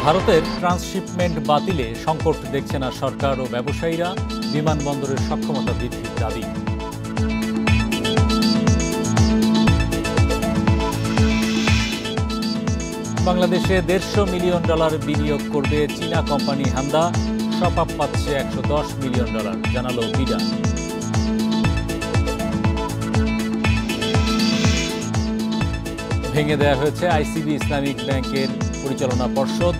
ভারতের ট্রান্সশিপমেন্ট বাতিলে সংকট দেখছে না সরকার ও ব্যবসায়ীরা, বিমানবন্দরের সক্ষমতা বৃদ্ধির দাবি। বাংলাদেশে $150 মিলিয়ন বিনিয়োগ করবে চীনা কোম্পানি হান্দা, টপ আপ পাচ্ছে $110 মিলিয়ন, জানালো বিডা। ভেঙে দেওয়া হয়েছে আইসিবি ইসলামিক ব্যাংকের পরিচালনা পর্ষদ,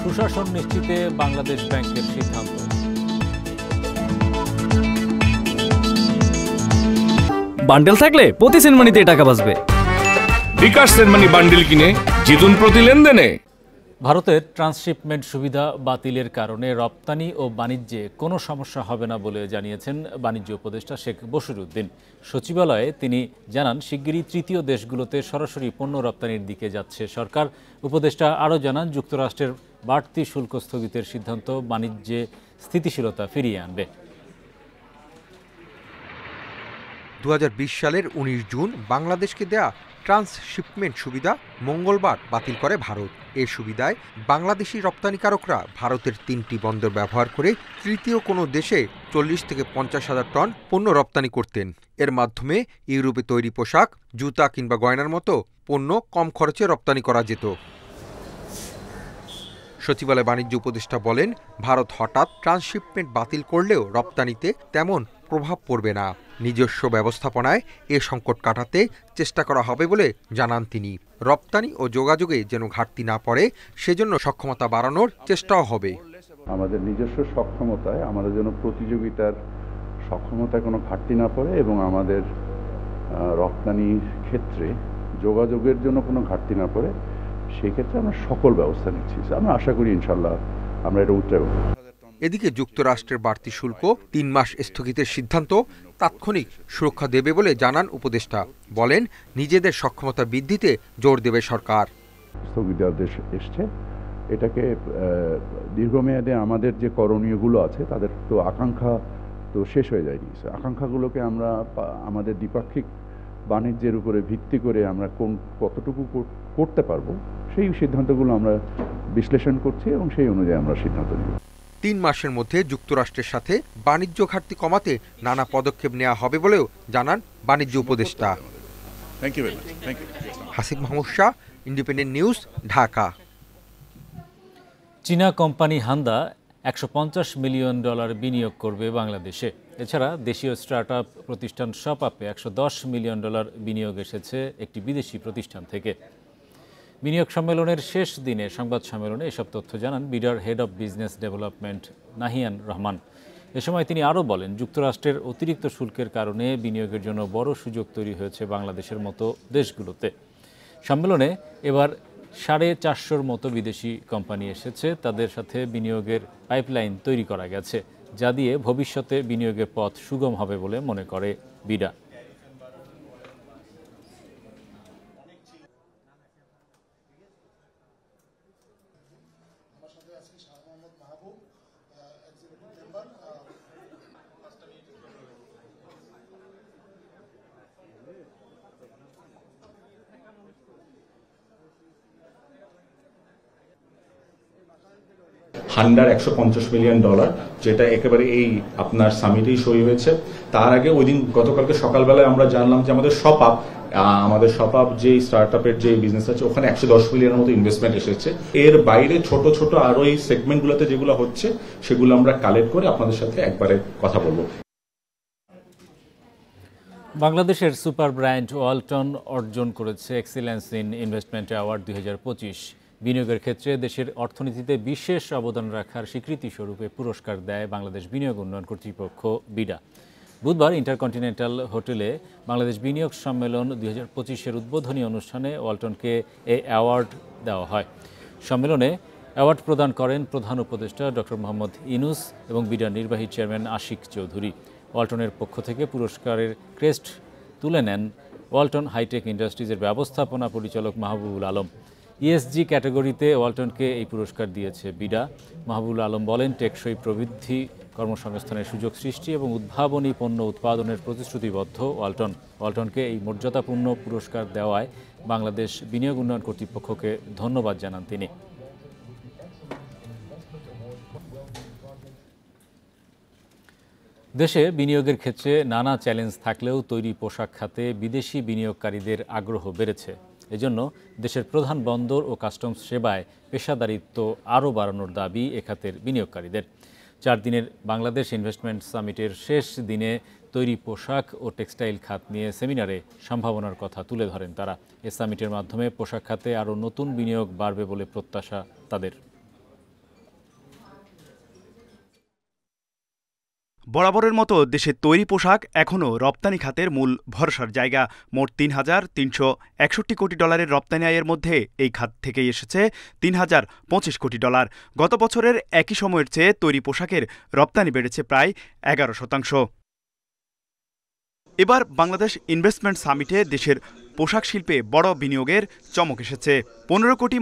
সুশাসন নিশ্চিতে বাংলাদেশ ব্যাংকের সিদ্ধান্ত। বান্ডেল থাকলে প্রতি সেনমানিতে টাকা বাঁচবে। বিকাশ সেনমানি বান্ডেল কিনে জিতুন প্রতি লেনদেনে। ভারতের ট্রান্সশিপমেন্ট সুবিধা বাতিলের কারণে রপ্তানি ও বাণিজ্যে কোনো সমস্যা হবে না বলে জানিয়েছেন বাণিজ্য উপদেষ্টা শেখ বশিরউদ্দিন। সচিবালয়ে তিনি জানান, শিগগিরই তৃতীয় দেশগুলোতে সরাসরি পণ্য রপ্তানির দিকে যাচ্ছে সরকার। উপদেষ্টা আরও জানান, যুক্তরাষ্ট্রের বাড়তি শুল্ক স্থগিতের সিদ্ধান্ত বাণিজ্যে স্থিতিশীলতা ফিরিয়ে আনবে। 2020 সালের 19 জুন বাংলাদেশকে দেয়া ট্রান্সশিপমেন্ট সুবিধা মঙ্গলবার বাতিল করে ভারত। এই সুবিধায় বাংলাদেশি রপ্তানিকারকরা ভারতের 3টি বন্দর ব্যবহার করে তৃতীয় কোনো দেশে 40 থেকে 50 হাজার টন পণ্য রপ্তানি করতেন। এর মাধ্যমে ইউরোপে তৈরি পোশাক, জুতা কিংবা গয়নার মতো পণ্য কম খরচে রপ্তানি করা যেত। সচিবালয় বাণিজ্য উপদেষ্টা বলেন, ভারত হঠাৎ ট্রান্সশিপমেন্ট বাতিল করলেও রপ্তানিতে তেমন প্রভাব পড়বে না। নিজস্ব ব্যবস্থাপনায় এ সংকট কাটাতে চেষ্টা করা হবে বলে জানান তিনি। রপ্তানি ও যোগাযোগে যেন ঘাটতি না পড়ে, সেজন্য সক্ষমতা বাড়ানোর চেষ্টাও হবে। আমাদের নিজস্ব সক্ষমতায় আমাদের যেন প্রতিযোগিতার সক্ষমতায় কোনো ঘাটতি না পড়ে এবং আমাদের রপ্তানির ক্ষেত্রে যোগাযোগের জন্য কোনো ঘাটতি না পড়ে, সেই ক্ষেত্রে আমরা সকল ব্যবস্থা নিচ্ছি। আমরা আশা করি ইনশাল্লাহ আমরা এটা উত্তরাইব। এদিকে যুক্তরাষ্ট্রের বাড়তি শুল্ক 3 মাস স্থগিতের সিদ্ধান্ত তাৎক্ষণিক সুরক্ষা দেবে বলে জানান উপদেষ্টা। বলেন, নিজেদের সক্ষমতা বৃদ্ধিতে জোর দেবে সরকার। স্থগিতাদেশ এসছে, এটাকে দীর্ঘমেয়াদে আমাদের যে করণীয়গুলো আছে তাদের তো আকাঙ্ক্ষা তো শেষ হয়ে যায়নি। আকাঙ্ক্ষাগুলোকে আমরা আমাদের দ্বিপাক্ষিক বাণিজ্যের উপরে ভিত্তি করে আমরা কতটুকু করতে পারবো সেই সিদ্ধান্তগুলো আমরা বিশ্লেষণ করছি এবং সেই অনুযায়ী আমরা সিদ্ধান্ত নিব। 3 মাসের মধ্যে যুক্তরাষ্ট্রের সাথে বাণিজ্য ঘাটতি কমাতে নানা পদক্ষেপ নেওয়া হবে বলেও জানান বাণিজ্য উপদেষ্টা। Hasib Mahmud Shah, independent News, Dhaka. চীনা কোম্পানি হান্দা $150 মিলিয়ন বিনিয়োগ করবে বাংলাদেশে। এছাড়া দেশীয় স্টার্টআপ প্রতিষ্ঠান টপ আপে $110 মিলিয়ন বিনিয়োগ এসেছে একটি বিদেশি প্রতিষ্ঠান থেকে। বিনিয়োগ সম্মেলনের শেষ দিনে সংবাদ সম্মেলনে এসব তথ্য জানান বিডার head of business development Nahiyan Rahman. এ সময় তিনি আরও বলেন, যুক্তরাষ্ট্রের অতিরিক্ত শুল্কের কারণে বিনিয়োগের জন্য বড় সুযোগ তৈরি হয়েছে বাংলাদেশের মতো দেশগুলোতে। সম্মেলনে এবার 450-র মতো বিদেশি কোম্পানি এসেছে। তাদের সাথে বিনিয়োগের পাইপলাইন তৈরি করা গেছে, যা দিয়ে ভবিষ্যতে বিনিয়োগের পথ সুগম হবে বলে মনে করে বিডা। হান্ডার $150 মিলিয়ন, যেটা একেবারে এই আপনার সামিটেই সই হয়েছে। তার আগে ওই দিন গতকালকে সকালবেলায় আমরা জানলাম যে আমাদের শপ আপ যে স্টার্টআপের যে বিজনেস আছে ওখানে $110 মিলিয়নের মতো ইনভেস্টমেন্ট এসেছে। এর বাইরে ছোট ছোট আরো এই সেগমেন্টগুলোতে যেগুলো হচ্ছে সেগুলো আমরা কালেক্ট করে আপনাদের সাথে একবারে কথা বলবো। বাংলাদেশের সুপার ব্র্যান্ড ওয়ালটন অর্জন করেছে এক্সিলেন্স ইন ইনভেস্টমেন্ট অ্যাওয়ার্ড 2025। বিনিয়োগের ক্ষেত্রে দেশের অর্থনীতিতে বিশেষ অবদান রাখার স্বীকৃতি স্বরূপে পুরস্কার দেয় বাংলাদেশ বিনিয়োগ উন্নয়ন কর্তৃপক্ষ বিডা। বুধবার ইন্টারকন্টিনেন্টাল হোটেলে বাংলাদেশ বিনিয়োগ সম্মেলন 2025-এর উদ্বোধনী অনুষ্ঠানে ওয়ালটনকে এই অ্যাওয়ার্ড দেওয়া হয়। সম্মেলনে অ্যাওয়ার্ড প্রদান করেন প্রধান উপদেষ্টা ডক্টর মোহাম্মদ ইউনূস এবং বিডার নির্বাহী চেয়ারম্যান আশিক চৌধুরী। ওয়ালটনের পক্ষ থেকে পুরস্কারের ক্রেস্ট তুলে নেন ওয়ালটন হাইটেক ইন্ডাস্ট্রিজের ব্যবস্থাপনা পরিচালক মাহবুবুল আলম। ইএসজি ক্যাটাগরিতে ওয়ালটনকে এই পুরস্কার দিয়েছে বিডা। মাহবুবুল আলম বলেন, টেকসই প্রবৃদ্ধি, কর্মসংস্থানের সুযোগ সৃষ্টি এবং উদ্ভাবনী পণ্য উৎপাদনের প্রতিশ্রুতিবদ্ধ ওয়ালটন। ওয়ালটনকে এই মর্যাদাপূর্ণ পুরস্কার দেওয়ায় বাংলাদেশ বিনিয়োগ উন্নয়ন কর্তৃপক্ষকে ধন্যবাদ জানান তিনি। দেশে বিনিয়োগের ক্ষেত্রে নানা চ্যালেঞ্জ থাকলেও তৈরি পোশাক খাতে বিদেশি বিনিয়োগকারীদের আগ্রহ বেড়েছে। এজন্য দেশের প্রধান বন্দর ও কাস্টমস সেবায় পেশাদারিত্ব আরও বাড়ানোর দাবি এ খাতের বিনিয়োগকারীদের। 4 দিনের বাংলাদেশ ইনভেস্টমেন্ট সামিটের শেষ দিনে তৈরি পোশাক ও টেক্সটাইল খাত নিয়ে সেমিনারে সম্ভাবনার কথা তুলে ধরেন তারা। এ সামিটের মাধ্যমে পোশাক খাতে আরও নতুন বিনিয়োগ বাড়বে বলে প্রত্যাশা তাদের। বরাবরের মতো দেশের তৈরি পোশাক এখনও রপ্তানি খাতের মূল ভরসার জায়গা। মোট $3,361 কোটি রপ্তানি আয়ের মধ্যে এই খাত থেকেই এসেছে $3,025 কোটি। গত বছরের একই সময়ের চেয়ে তৈরি পোশাকের রপ্তানি বেড়েছে প্রায় 11%। এবার বাংলাদেশ ইনভেস্টমেন্ট সামিটে দেশের পোশাক শিল্পে বড় বিনিয়োগের চমক এসেছে। $15 কোটি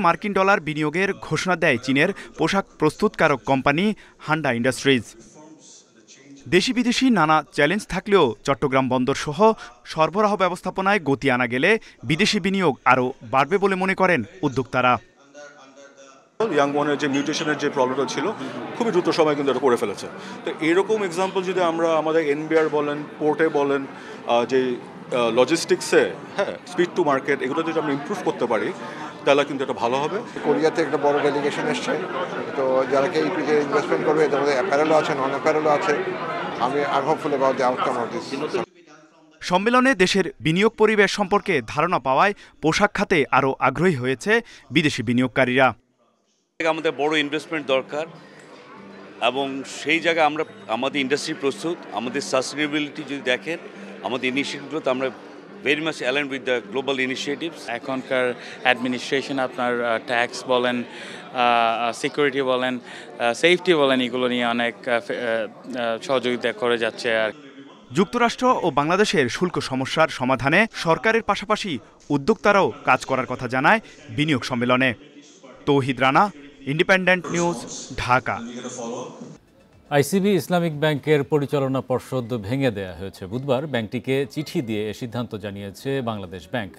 বিনিয়োগের ঘোষণা দেয় চীনের পোশাক প্রস্তুতকারক কোম্পানি হান্ডা ইন্ডাস্ট্রিজ। দেশি বিদেশি নানা চ্যালেঞ্জ থাকলেও চট্টগ্রাম বন্দর সহ সরবরাহ ব্যবস্থাপনায় গতি আনা গেলে বিদেশি বিনিয়োগ আরও বাড়বে বলে মনে করেন উদ্যোক্তারা। ইয়াংবনের যে মিউটেশনের যে প্রবলেমটা ছিল খুবই দ্রুত সময় কিন্তু এটা করে ফেলেছে। তো এরকম এক্সাম্পল যদি আমরা আমাদের এনবিআর বলেন, পোর্টে বলেন, যে লজিস্টিক্সে, স্পিড টু মার্কেট, এগুলো যদি আমরা ইমপ্রুভ করতে পারি তাহলে কিন্তু এটা ভালো হবে। কোরিয়াতে একটা বড় ডেলিগেশন এসছে, তো যারা কেইপিতে ইনভেস্টমেন্ট করবে এদের মধ্যে অ্যাপারেলও আছে, নন অ্যাপারেলও আছে। আমি hopeful about the outcome of this. সম্মেলনে দেশের বিনিয়োগ পরিবেশ সম্পর্কে ধারণা পাওয়ায় পোশাক খাতে আরও আগ্রহী হয়েছে বিদেশি বিনিয়োগকারীরা। আমাদের বড় ইনভেস্টমেন্ট দরকার এবং সেই জায়গায় আমরা আমাদের ইন্ডাস্ট্রি প্রস্তুত। আমাদের সাস্টেনেবিলিটি যদি দেখেন, আমাদের ইনিশিয়েটিভগুলোতে আমরা very much align with the global initiatives. এখনকার অ্যাডমিনিস্ট্রেশন আপনার ট্যাক্স বলেন, সিকিউরিটি বলেন, সেফটি বলেন, এগুলো নিয়ে অনেক সহযোগিতা করে যাচ্ছে। আর যুক্তরাষ্ট্র ও বাংলাদেশের শুল্ক সমস্যার সমাধানে সরকারের পাশাপাশি উদ্যোক্তারাও কাজ করার কথা জানায় বিনিয়োগ সম্মেলনে। Touhid Rana, Independent News, Dhaka. ICB Islamic ব্যাংকের পরিচালনা পর্ষদ ভেঙে দেয়া হয়েছে। বুধবার ব্যাংকটিকে চিঠি দিয়ে এ সিদ্ধান্ত জানিয়েছে বাংলাদেশ ব্যাংক।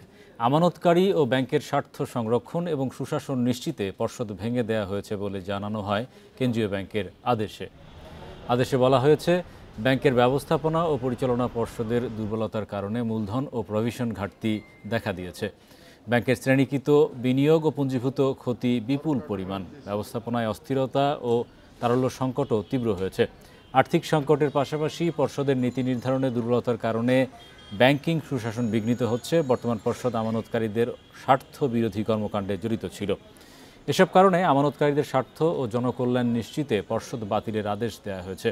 আমানতকারী ও ব্যাংকের স্বার্থ সংরক্ষণ এবং সুশাসন নিশ্চিতে পর্ষদ ভেঙে দেয়া হয়েছে বলে জানানো হয় কেন্দ্রীয় ব্যাংকের আদেশে বলা হয়েছে, ব্যাংকের ব্যবস্থাপনা ও পরিচালনা পর্ষদের দুর্বলতার কারণে মূলধন ও প্রভিশন ঘাটতি দেখা দিয়েছে। ব্যাংকের শ্রেণীকৃত বিনিয়োগ ও পুঞ্জীভূত ক্ষতি বিপুল পরিমাণ। ব্যবস্থাপনায় অস্থিরতা ও তারল্য সংকটও তীব্র হয়েছে। আর্থিক সংকটের পাশাপাশি পর্ষদের নীতি নির্ধারণে দুর্বলতার কারণে ব্যাংকিং সুশাসন বিঘ্নিত হচ্ছে। বর্তমান পর্ষদ আমানতকারীদের স্বার্থ বিরোধী কর্মকাণ্ডে জড়িত ছিল। এসব কারণে আমানতকারীদের স্বার্থ ও জনকল্যাণ নিশ্চিতে পর্ষদ বাতিলের আদেশ দেওয়া হয়েছে।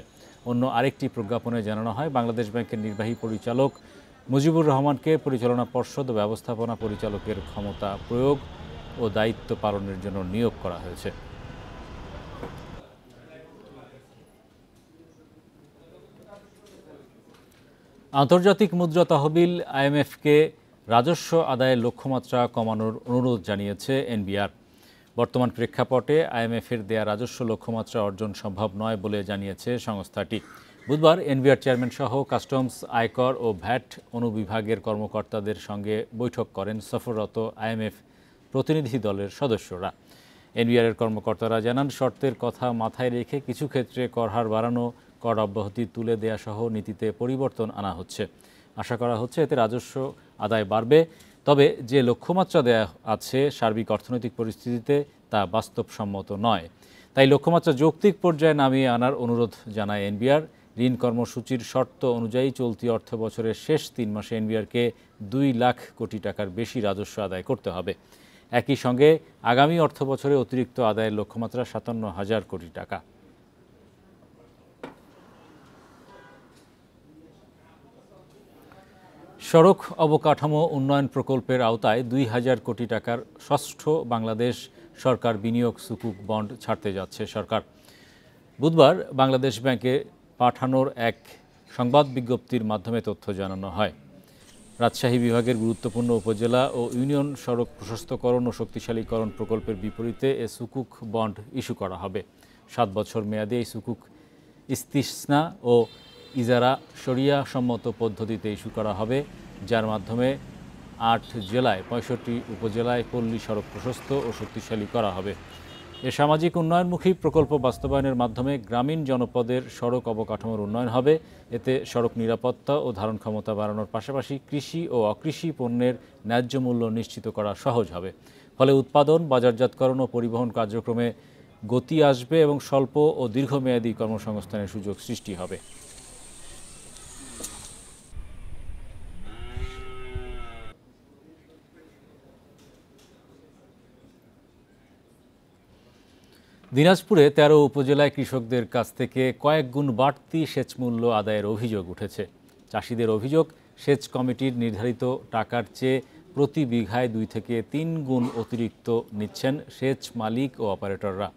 অন্য আরেকটি প্রজ্ঞাপনে জানানো হয়, বাংলাদেশ ব্যাংকের নির্বাহী পরিচালক মুজিবুর রহমানকে পরিচালনা পর্ষদ ও ব্যবস্থাপনা পরিচালকের ক্ষমতা প্রয়োগ ও দায়িত্ব পালনের জন্য নিয়োগ করা হয়েছে। আন্তর্জাতিক মুদ্রা তহবিল আইএমএফকে রাজস্ব আদায়ের লক্ষ্যমাত্রা কমানোর অনুরোধ জানিয়েছে এনবিআর। বর্তমান প্রেক্ষাপটে আইএমএফের দেয়া রাজস্ব লক্ষ্যমাত্রা অর্জন সম্ভব নয় বলে জানিয়েছে সংস্থাটি। বুধবার এনবিআর চেয়ারম্যান সহ কাস্টমস, আয়কর ও ভ্যাট অনুবিভাগের কর্মকর্তাদের সঙ্গে বৈঠক করেন সফররত আইএমএফ প্রতিনিধি দলের সদস্যরা। এনবিআরের কর্মকর্তারা জানান, শর্তের কথা মাথায় রেখে কিছু ক্ষেত্রে কর হার বাড়ানো, কর অব্যাহতি তুলে দেয়া সহ নীতিতে পরিবর্তন আনা হচ্ছে। আশা করা হচ্ছে এতে রাজস্ব আদায় বাড়বে। তবে যে লক্ষ্যমাত্রা দেয়া আছে সার্বিক অর্থনৈতিক পরিস্থিতিতে তা বাস্তবসম্মত নয়। তাই লক্ষ্যমাত্রা যৌক্তিক পর্যায়ে নামিয়ে আনার অনুরোধ জানায় এনবিআর। ঋণ কর্মসূচির শর্ত অনুযায়ী চলতি অর্থ বছরের শেষ 3 মাসে এনবিআরকে 2 লাখ কোটি টাকার বেশি রাজস্ব আদায় করতে হবে। একই সঙ্গে আগামী অর্থ বছরে অতিরিক্ত আদায়ের লক্ষ্যমাত্রা 57,000 কোটি টাকা। সড়ক অবকাঠামো উন্নয়ন প্রকল্পের আওতায় 2,000 কোটি টাকার ষষ্ঠ বাংলাদেশ সরকার বিনিয়োগ সুকুক বন্ড ছাড়তে যাচ্ছে সরকার। বুধবার বাংলাদেশ ব্যাংকে পাঠানোর এক সংবাদ বিজ্ঞপ্তির মাধ্যমে তথ্য জানানো হয়। রাজশাহী বিভাগের গুরুত্বপূর্ণ উপজেলা ও ইউনিয়ন সড়ক প্রশস্তকরণ ও শক্তিশালীকরণ প্রকল্পের বিপরীতে এ সুকুক বন্ড ইস্যু করা হবে। 7 বছর মেয়াদে এই সুকুক ইস্তিসনা ও ইজারা শরিয়া সম্মত পদ্ধতিতে ইস্যু করা হবে, যার মাধ্যমে 8 জেলায় 65 উপজেলায় পল্লী সড়ক প্রশস্ত ও শক্তিশালী করা হবে। এ সামাজিক উন্নয়নমুখী প্রকল্প বাস্তবায়নের মাধ্যমে গ্রামীণ জনপদের সড়ক অবকাঠামোর উন্নয়ন হবে। এতে সড়ক নিরাপত্তা ও ধারণ ক্ষমতা বাড়ানোর পাশাপাশি কৃষি ও অকৃষি পণ্যের ন্যায্য মূল্য নিশ্চিত করা সহজ হবে। ফলে উৎপাদন, বাজারজাতকরণ ও পরিবহন কার্যক্রমে গতি আসবে এবং স্বল্প ও দীর্ঘমেয়াদী কর্মসংস্থানের সুযোগ সৃষ্টি হবে। দিনাজপুরে ১৩ উপজেলায় কৃষকদের কাছ থেকে কয়েক গুণ বাড়তি সেচ মূল্য আদায়ের অভিযোগ উঠেছে। চাষিদের অভিযোগ, সেচ কমিটির নির্ধারিত টাকার চেয়ে প্রতি বিঘায় ২ থেকে ৩ গুণ অতিরিক্ত নিচ্ছেন সেচ মালিক ও অপারেটররা।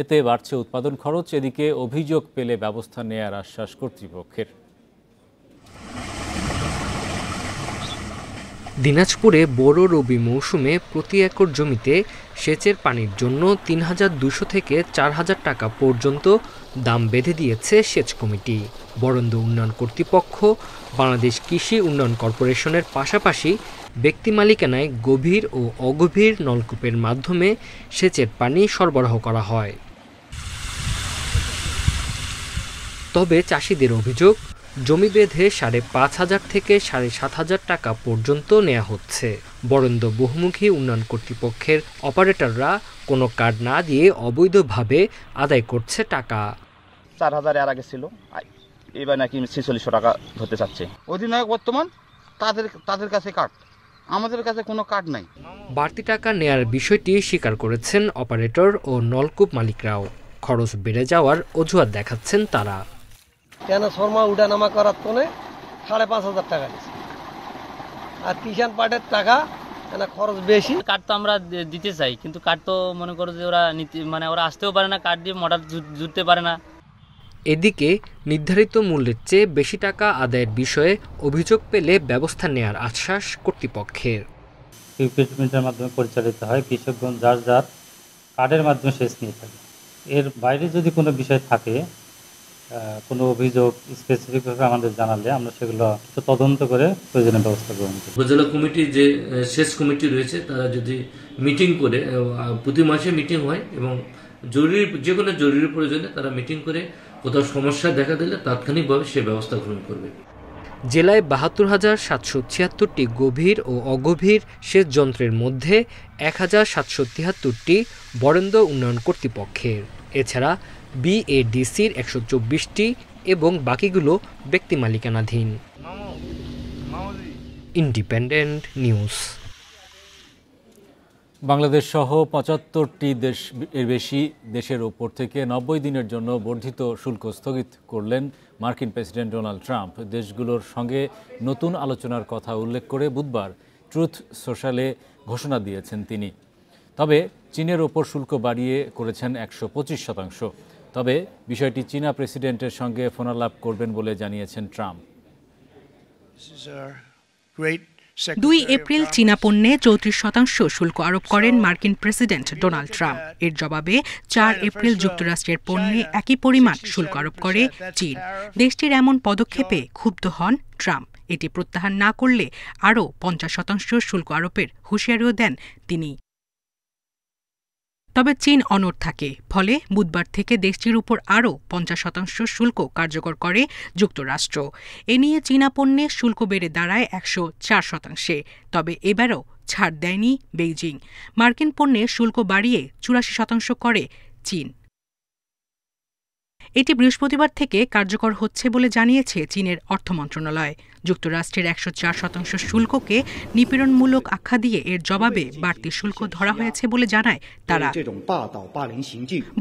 এতে বাড়ছে উৎপাদন খরচ। এদিকে অভিযোগ পেলে ব্যবস্থা নেয়ার আশ্বাস কর্তৃপক্ষের। দিনাজপুরে বড় রবি মৌসুমে প্রতি একর জমিতে সেচের পানির জন্য ৩,২০০ থেকে ৪,০০০ টাকা পর্যন্ত দাম বেঁধে দিয়েছে সেচ কমিটি। বরেন্দ্র উন্নয়ন কর্তৃপক্ষ, বাংলাদেশ কৃষি উন্নয়ন কর্পোরেশনের পাশাপাশি ব্যক্তি মালিকানায় গভীর ও অগভীর নলকূপের মাধ্যমে সেচের পানি সরবরাহ করা হয়। তবে চাষিদের অভিযোগ, জমি বেঁধে ৫,৫০০ থেকে ৭,৫০০ টাকা পর্যন্ত নেওয়া হচ্ছে। বরেন্দ্র বহুমুখী উন্নয়ন কর্তৃপক্ষের অপারেটররা কোনো কার্ড না দিয়ে অবৈধভাবে আদায় করছে টাকা। ৪,০০০ এর আগে ছিল, এবার নাকি ৪৬০০ টাকা ধরতে চাচ্ছে। অধিনায়ক বর্তমান তাদের কাছে কার্ড, আমাদের কাছে কোনো কার্ড নাই। বাড়তি টাকা নেয়ার বিষয়টি স্বীকার করেছেন অপারেটর ও নলকূপ মালিকরাও। খরচ বেড়ে যাওয়ার অজুহাত দেখাচ্ছেন তারা। কেন শর্মা উঠানামা করার তনে ৫,৫০০ টাকা দিচ্ছে, আর কিষাণ পাটের টাকা খরচ বেশি। কার্ড তো আমরা দিতে চাই, কিন্তু কার্ড তো মনে করো যে ওরা ওরা আসতেও পারে না, কার্ড দিয়ে মোটর জুড়তে পারে না। এদিকে নির্ধারিত মূল্যের চেয়ে বেশি টাকা আদায়ের বিষয়ে অভিযোগ পেলে ব্যবস্থা নেয়ার আশ্বাস কর্তৃপক্ষের। ইকুইপমেন্টের মাধ্যমে পরিচালিত হয়, কৃষকগণ যার যার কার্ডের মাধ্যমে সেচ নিয়ে থাকে। এর বাইরে যদি কোনো বিষয় থাকে, কোনো অভিযোগ স্পেসিফিকভাবে আমাদের জানালে আমরা সেগুলো তদন্ত করে প্রয়োজনীয় ব্যবস্থা গ্রহণ করি। উপজেলা কমিটি যে সেচ কমিটি রয়েছে তারা যদি মিটিং করে, প্রতি মাসে মিটিং হয় এবং জরুরি যে কোনো জরুরি প্রয়োজনে তারা মিটিং করে কোথাও সমস্যা দেখা দিলে তাৎক্ষণিকভাবে সে ব্যবস্থা গ্রহণ করবে। জেলায় ৭২,৭৭৬টি গভীর ও অগভীর সেচ যন্ত্রের মধ্যে ১,৭৭৩টি বরেন্দ্র উন্নয়ন কর্তৃপক্ষের। এছাড়া বিএডিসির ১২৪টি এবং বাকিগুলো ব্যক্তি মালিকানাধীন। Independent news. বাংলাদেশ সহ ৭৫টি এর বেশি দেশের ওপর থেকে ৯০ দিনের জন্য বর্ধিত শুল্ক স্থগিত করলেন মার্কিন প্রেসিডেন্ট ডোনাল্ড ট্রাম্প। দেশগুলোর সঙ্গে নতুন আলোচনার কথা উল্লেখ করে বুধবার ট্রুথ সোশ্যালে ঘোষণা দিয়েছেন তিনি। তবে চীনের ওপর শুল্ক বাড়িয়ে করেছেন ১২৫%। তবে বিষয়টি চীনা প্রেসিডেন্টের সঙ্গে ফোনালাপ করবেন বলে জানিয়েছেন ট্রাম্প। ২ এপ্রিল চীনা পণ্যে ৩৪% শুল্ক আরোপ করেন মার্কিন প্রেসিডেন্ট ডোনাল্ড ট্রাম্প। এর জবাবে ৪ এপ্রিল যুক্তরাষ্ট্রের পণ্যে একই পরিমাণ শুল্ক আরোপ করে চীন। দেশটির এমন পদক্ষেপে ক্ষুব্ধ হন ট্রাম্প। এটি প্রত্যাহার না করলে আরও ৫০% শুল্ক আরোপের হুঁশিয়ারিও দেন তিনি। তবে চীন অনড় থাকে, ফলে বুধবার থেকে দেশটির উপর আরও ৫০% শুল্ক কার্যকর করে যুক্তরাষ্ট্র। এ নিয়ে চীনা পণ্যে শুল্ক বেড়ে দাঁড়ায় ১০৪%। তবে এবারও ছাড় দেয়নি বেইজিং। মার্কিন পণ্যে শুল্ক বাড়িয়ে ৮৪% করে চীন। এটি বৃহস্পতিবার থেকে কার্যকর হচ্ছে বলে জানিয়েছে চীনের অর্থ মন্ত্রণালয়। যুক্তরাষ্ট্রের ১০৪% শুল্ককে নিপীড়নমূলক আখ্যা দিয়ে এর জবাবে বাড়তি শুল্ক ধরা হয়েছে বলে জানায় তারা।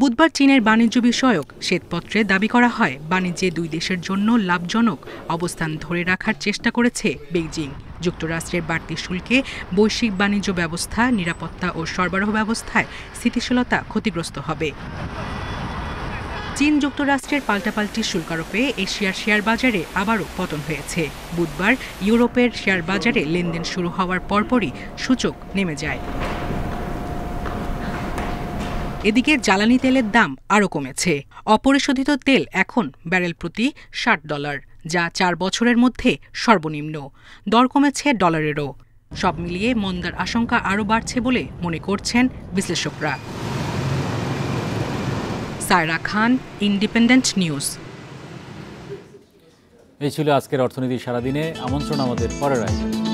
বুধবার চীনের বাণিজ্য বিষয়ক শ্বেতপত্রে দাবি করা হয়, বাণিজ্যে দুই দেশের জন্য লাভজনক অবস্থান ধরে রাখার চেষ্টা করেছে বেইজিং। যুক্তরাষ্ট্রের বাড়তি শুল্কে বৈশ্বিক বাণিজ্য ব্যবস্থা, নিরাপত্তা ও সরবরাহ ব্যবস্থায় স্থিতিশীলতা ক্ষতিগ্রস্ত হবে। চীন যুক্তরাষ্ট্রের পাল্টাপাল্টি শুল্কারোপে এশিয়ার শেয়ার বাজারে আবারও পতন হয়েছে। বুধবার ইউরোপের শেয়ার বাজারে লেনদেন শুরু হওয়ার পরপরই সূচক নেমে যায়। এদিকে জ্বালানি তেলের দাম আরও কমেছে। অপরিশোধিত তেল এখন ব্যারেল প্রতি $60, যা ৪ বছরের মধ্যে সর্বনিম্ন। দর কমেছে ডলারেরও। সব মিলিয়ে মন্দার আশঙ্কা আরও বাড়ছে বলে মনে করছেন বিশ্লেষকরা। সায়রা খান, ইন্ডিপেন্ডেন্ট নিউজ। এই ছিল আজকের অর্থনীতি সারাদিনে। আমন্ত্রণ আমাদের পরের আয়োজন।